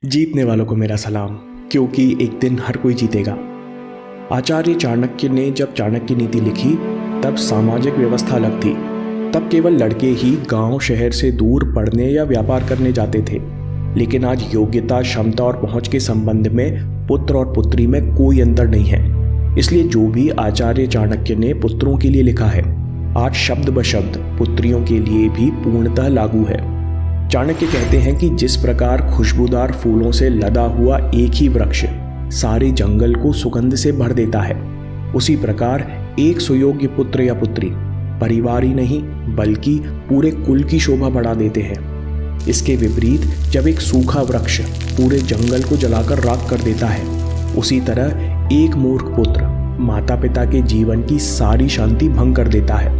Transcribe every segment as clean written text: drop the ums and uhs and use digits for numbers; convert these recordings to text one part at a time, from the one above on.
जीतने वालों को मेरा सलाम, क्योंकि एक दिन हर कोई जीतेगा। आचार्य चाणक्य ने जब चाणक्य नीति लिखी तब सामाजिक व्यवस्था अलग थी। तब केवल लड़के ही गांव शहर से दूर पढ़ने या व्यापार करने जाते थे। लेकिन आज योग्यता, क्षमता और पहुंच के संबंध में पुत्र और पुत्री में कोई अंतर नहीं है। इसलिए जो भी आचार्य चाणक्य ने पुत्रों के लिए लिखा है, आज शब्द ब शब्द पुत्रियों के लिए भी पूर्णतः लागू है। चाणक्य कहते हैं कि जिस प्रकार खुशबूदार फूलों से लदा हुआ एक ही वृक्ष सारे जंगल को सुगंध से भर देता है, उसी प्रकार एक सुयोग्य पुत्र या पुत्री परिवार ही नहीं बल्कि पूरे कुल की शोभा बढ़ा देते हैं। इसके विपरीत जब एक सूखा वृक्ष पूरे जंगल को जलाकर राख कर देता है, उसी तरह एक मूर्ख पुत्र माता पिता के जीवन की सारी शांति भंग कर देता है।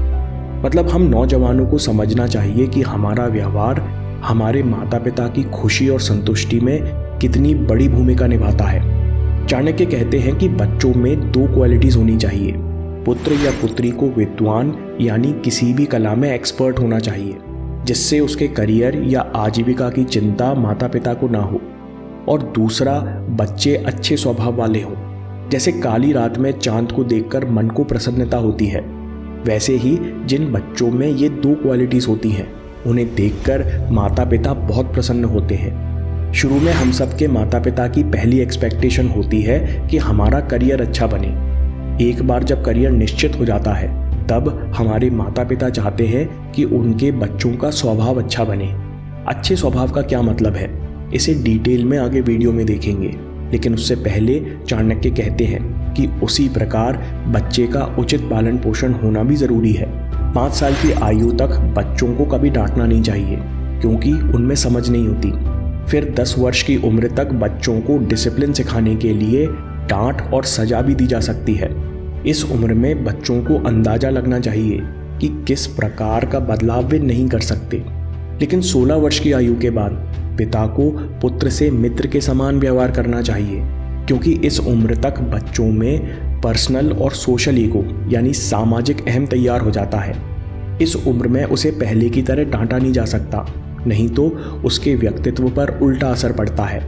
मतलब हम नौजवानों को समझना चाहिए कि हमारा व्यवहार हमारे माता पिता की खुशी और संतुष्टि में कितनी बड़ी भूमिका निभाता है। चाणक्य कहते हैं कि बच्चों में 2 क्वालिटीज होनी चाहिए। पुत्र या पुत्री को विद्वान यानी किसी भी कला में एक्सपर्ट होना चाहिए, जिससे उसके करियर या आजीविका की चिंता माता पिता को ना हो। और दूसरा, बच्चे अच्छे स्वभाव वाले हों। जैसे काली रात में चांद को देखकर मन को प्रसन्नता होती है, वैसे ही जिन बच्चों में ये 2 क्वालिटीज होती हैं, उन्हें देखकर माता पिता बहुत प्रसन्न होते हैं। शुरू में हम सबके माता पिता की पहली एक्सपेक्टेशन होती है कि हमारा करियर अच्छा बने। एक बार जब करियर निश्चित हो जाता है, तब हमारे माता पिता चाहते हैं कि उनके बच्चों का स्वभाव अच्छा बने। अच्छे स्वभाव का क्या मतलब है, इसे डिटेल में आगे वीडियो में देखेंगे। लेकिन उससे पहले चाणक्य कहते हैं कि उसी प्रकार बच्चे का उचित पालन पोषण होना भी जरूरी है। 5 साल की आयु तक बच्चों को कभी डांटना नहीं चाहिए, क्योंकि उनमें समझ नहीं होती। फिर 10 वर्ष की उम्र तक बच्चों को डिसिप्लिन सिखाने के लिए डांट और सजा भी दी जा सकती है। इस उम्र में बच्चों को अंदाजा लगना चाहिए कि किस प्रकार का बदलाव वे नहीं कर सकते। लेकिन 16 वर्ष की आयु के बाद पिता को पुत्र से मित्र के समान व्यवहार करना चाहिए, क्योंकि इस उम्र तक बच्चों में पर्सनल और सोशल ईगो यानी सामाजिक अहम तैयार हो जाता है। इस उम्र में उसे पहले की तरह डांटा नहीं जा सकता, नहीं तो उसके व्यक्तित्व पर उल्टा असर पड़ता है।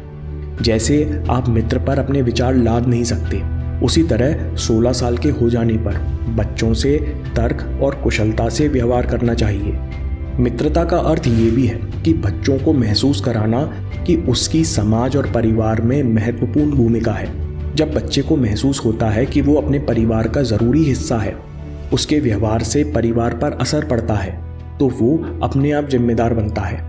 जैसे आप मित्र पर अपने विचार लाद नहीं सकते, उसी तरह 16 साल के हो जाने पर बच्चों से तर्क और कुशलता से व्यवहार करना चाहिए। मित्रता का अर्थ ये भी है कि बच्चों को महसूस कराना कि उसकी समाज और परिवार में महत्वपूर्ण भूमिका है। जब बच्चे को महसूस होता है कि वो अपने परिवार का ज़रूरी हिस्सा है, उसके व्यवहार से परिवार पर असर पड़ता है, तो वो अपने आप जिम्मेदार बनता है।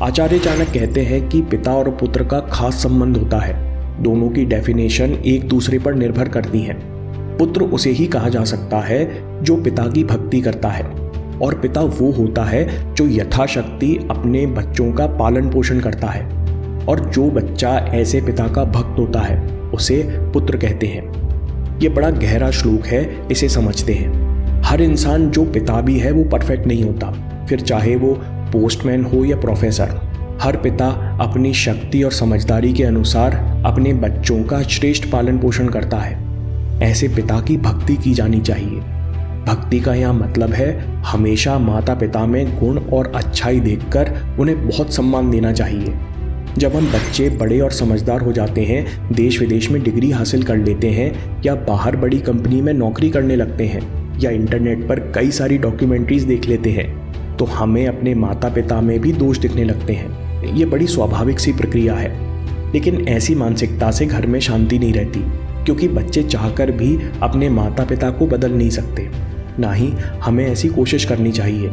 आचार्य चाणक्य कहते हैं कि पिता और पुत्र का खास संबंध होता है। दोनों की डेफिनेशन एक दूसरे पर निर्भर करती हैं। पुत्र उसे ही कहा जा सकता है जो पिता की भक्ति करता है, और पिता वो होता है जो यथाशक्ति अपने बच्चों का पालन पोषण करता है। और जो बच्चा ऐसे पिता का भक्त होता है, उसे पुत्र कहते हैं। ये बड़ा गहरा श्लोक है, इसे समझते हैं। हर इंसान जो पिता भी है वो परफेक्ट नहीं होता, फिर चाहे वो पोस्टमैन हो या प्रोफेसर। हर पिता अपनी शक्ति और समझदारी के अनुसार अपने बच्चों का श्रेष्ठ पालन पोषण करता है। ऐसे पिता की भक्ति की जानी चाहिए। भक्ति का यहाँ मतलब है हमेशा माता पिता में गुण और अच्छाई देखकर उन्हें बहुत सम्मान देना चाहिए। जब हम बच्चे बड़े और समझदार हो जाते हैं, देश विदेश में डिग्री हासिल कर लेते हैं, या बाहर बड़ी कंपनी में नौकरी करने लगते हैं, या इंटरनेट पर कई सारी डॉक्यूमेंट्रीज देख लेते हैं, तो हमें अपने माता पिता में भी दोष दिखने लगते हैं। ये बड़ी स्वाभाविक सी प्रक्रिया है। लेकिन ऐसी मानसिकता से घर में शांति नहीं रहती, क्योंकि बच्चे चाहकर भी अपने माता पिता को बदल नहीं सकते। ना ही हमें ऐसी कोशिश करनी चाहिए।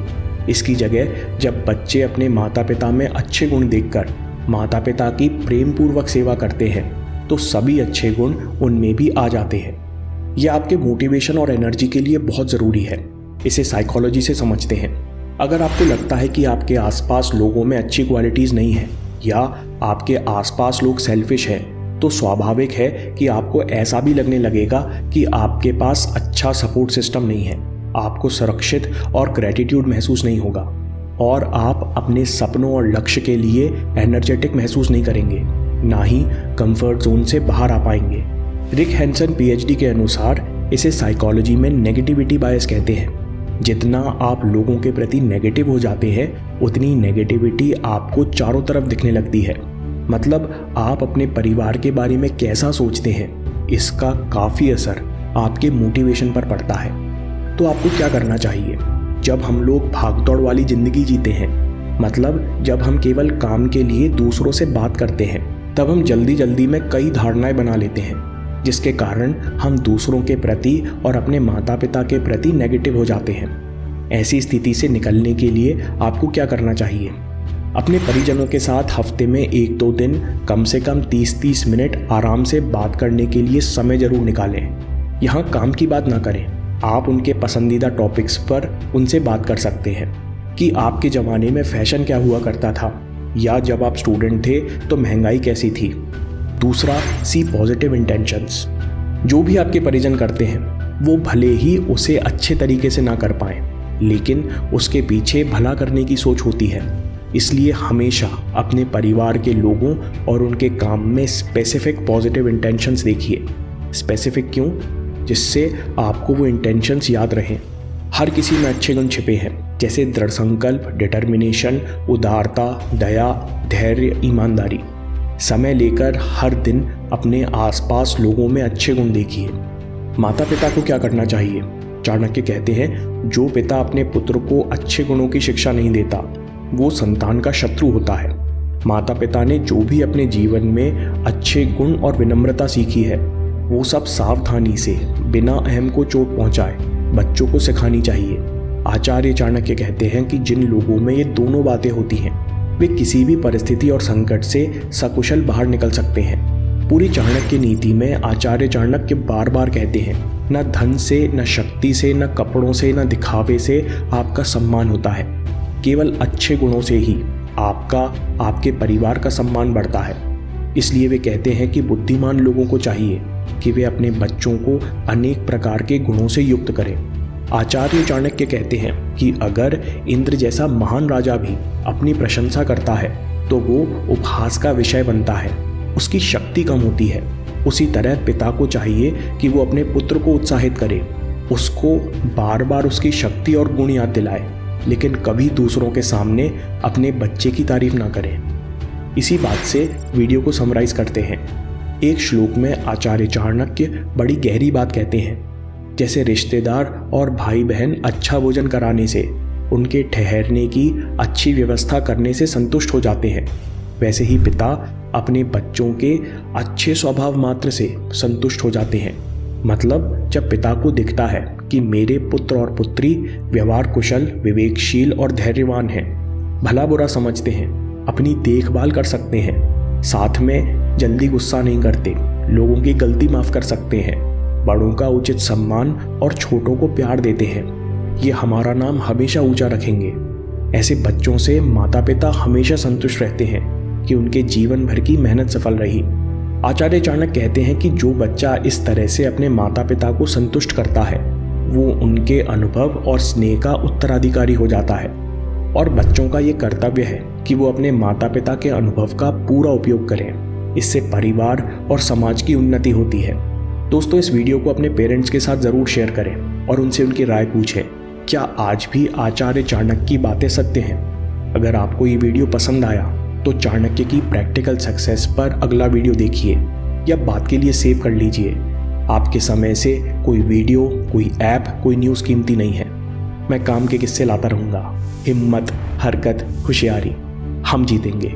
इसकी जगह जब बच्चे अपने माता पिता में अच्छे गुण देखकर माता पिता की प्रेम पूर्वक सेवा करते हैं, तो सभी अच्छे गुण उनमें भी आ जाते हैं। यह आपके मोटिवेशन और एनर्जी के लिए बहुत ज़रूरी है। इसे साइकोलॉजी से समझते हैं। अगर आपको लगता है कि आपके आसपास लोगों में अच्छी क्वालिटीज़ नहीं है, या आपके आसपास लोग सेल्फिश हैं, तो स्वाभाविक है कि आपको ऐसा भी लगने लगेगा कि आपके पास अच्छा सपोर्ट सिस्टम नहीं है। आपको सुरक्षित और ग्रेटिट्यूड महसूस नहीं होगा, और आप अपने सपनों और लक्ष्य के लिए एनर्जेटिक महसूस नहीं करेंगे, ना ही कंफर्ट जोन से बाहर आ पाएंगे। रिक हैंसन पीएचडी के अनुसार इसे साइकोलॉजी में नेगेटिविटी बायस कहते हैं। जितना आप लोगों के प्रति नेगेटिव हो जाते हैं उतनी नेगेटिविटी आपको चारों तरफ दिखने लगती है। मतलब आप अपने परिवार के बारे में कैसा सोचते हैं, इसका काफ़ी असर आपके मोटिवेशन पर पड़ता है। तो आपको क्या करना चाहिए? जब हम लोग भागदौड़ वाली ज़िंदगी जीते हैं, मतलब जब हम केवल काम के लिए दूसरों से बात करते हैं, तब हम जल्दी जल्दी में कई धारणाएं बना लेते हैं, जिसके कारण हम दूसरों के प्रति और अपने माता पिता के प्रति नेगेटिव हो जाते हैं। ऐसी स्थिति से निकलने के लिए आपको क्या करना चाहिए? अपने परिजनों के साथ हफ्ते में 1-2 दिन कम से कम 30-30 मिनट आराम से बात करने के लिए समय जरूर निकालें। यहाँ काम की बात ना करें, आप उनके पसंदीदा टॉपिक्स पर उनसे बात कर सकते हैं कि आपके ज़माने में फैशन क्या हुआ करता था, या जब आप स्टूडेंट थे तो महंगाई कैसी थी। दूसरा, सी पॉजिटिव इंटेंशंस। जो भी आपके परिजन करते हैं वो भले ही उसे अच्छे तरीके से ना कर पाएं, लेकिन उसके पीछे भला करने की सोच होती है। इसलिए हमेशा अपने परिवार के लोगों और उनके काम में स्पेसिफिक पॉजिटिव इंटेंशंस देखिए। स्पेसिफिक क्यों? जिससे आपको वो इंटेंशंस याद रहें। हर किसी में अच्छे गुण छिपे हैं, जैसे दृढ़ संकल्प, डिटर्मिनेशन, उदारता, दया, धैर्य, ईमानदारी। समय लेकर हर दिन अपने आसपास लोगों में अच्छे गुण देखिए। माता पिता को क्या करना चाहिए? चाणक्य कहते हैं, जो पिता अपने पुत्र को अच्छे गुणों की शिक्षा नहीं देता वो संतान का शत्रु होता है। माता पिता ने जो भी अपने जीवन में अच्छे गुण और विनम्रता सीखी है वो सब सावधानी से बिना अहम को चोट पहुंचाए बच्चों को सिखानी चाहिए। आचार्य चाणक्य कहते हैं कि जिन लोगों में ये दोनों बातें होती हैं वे किसी भी परिस्थिति और संकट से सकुशल बाहर निकल सकते हैं। पूरी चाणक्य नीति में आचार्य चाणक्य बार बार कहते हैं, न धन से, न शक्ति से, न कपड़ों से, न दिखावे से आपका सम्मान होता है। केवल अच्छे गुणों से ही आपका, आपके परिवार का सम्मान बढ़ता है। इसलिए वे कहते हैं कि बुद्धिमान लोगों को चाहिए कि वे अपने बच्चों को अनेक प्रकार के गुणों से युक्त करें। आचार्य चाणक्य कहते हैं कि अगर इंद्र जैसा महान राजा भी अपनी प्रशंसा करता है तो वो उपहास का विषय बनता है, उसकी शक्ति कम होती है। उसी तरह पिता को चाहिए कि वो अपने पुत्र को उत्साहित करे, उसको बार बार उसकी शक्ति और गुण याद दिलाए, लेकिन कभी दूसरों के सामने अपने बच्चे की तारीफ ना करें। इसी बात से वीडियो को समराइज करते हैं। एक श्लोक में आचार्य चाणक्य बड़ी गहरी बात कहते हैं, जैसे रिश्तेदार और भाई बहन अच्छा भोजन कराने से, उनके ठहरने की अच्छी व्यवस्था करने से संतुष्ट हो जाते हैं, वैसे ही पिता अपने बच्चों के अच्छे स्वभाव मात्र से संतुष्ट हो जाते हैं। मतलब जब पिता को दिखता है कि मेरे पुत्र और पुत्री व्यवहार कुशल, विवेकशील और धैर्यवान हैं, भला बुरा समझते हैं, अपनी देखभाल कर सकते हैं, साथ में जल्दी गुस्सा नहीं करते, लोगों की गलती माफ़ कर सकते हैं, बड़ों का उचित सम्मान और छोटों को प्यार देते हैं, ये हमारा नाम हमेशा ऊंचा रखेंगे। ऐसे बच्चों से माता पिता हमेशा संतुष्ट रहते हैं कि उनके जीवन भर की मेहनत सफल रही। आचार्य चाणक्य कहते हैं कि जो बच्चा इस तरह से अपने माता पिता को संतुष्ट करता है वो उनके अनुभव और स्नेह का उत्तराधिकारी हो जाता है, और बच्चों का ये कर्तव्य है कि वो अपने माता पिता के अनुभव का पूरा उपयोग करें। इससे परिवार और समाज की उन्नति होती है। दोस्तों, इस वीडियो को अपने पेरेंट्स के साथ ज़रूर शेयर करें और उनसे उनकी राय पूछें, क्या आज भी आचार्य चाणक्य की बातें सत्य हैं? अगर आपको ये वीडियो पसंद आया तो चाणक्य की प्रैक्टिकल सक्सेस पर अगला वीडियो देखिए या बात के लिए सेव कर लीजिए। आपके समय से कोई वीडियो, कोई ऐप, कोई न्यूज़ कीमती नहीं है। मैं काम के किस्से लाता रहूँगा। हिम्मत, हरकत, होशियारी, हम जीतेंगे।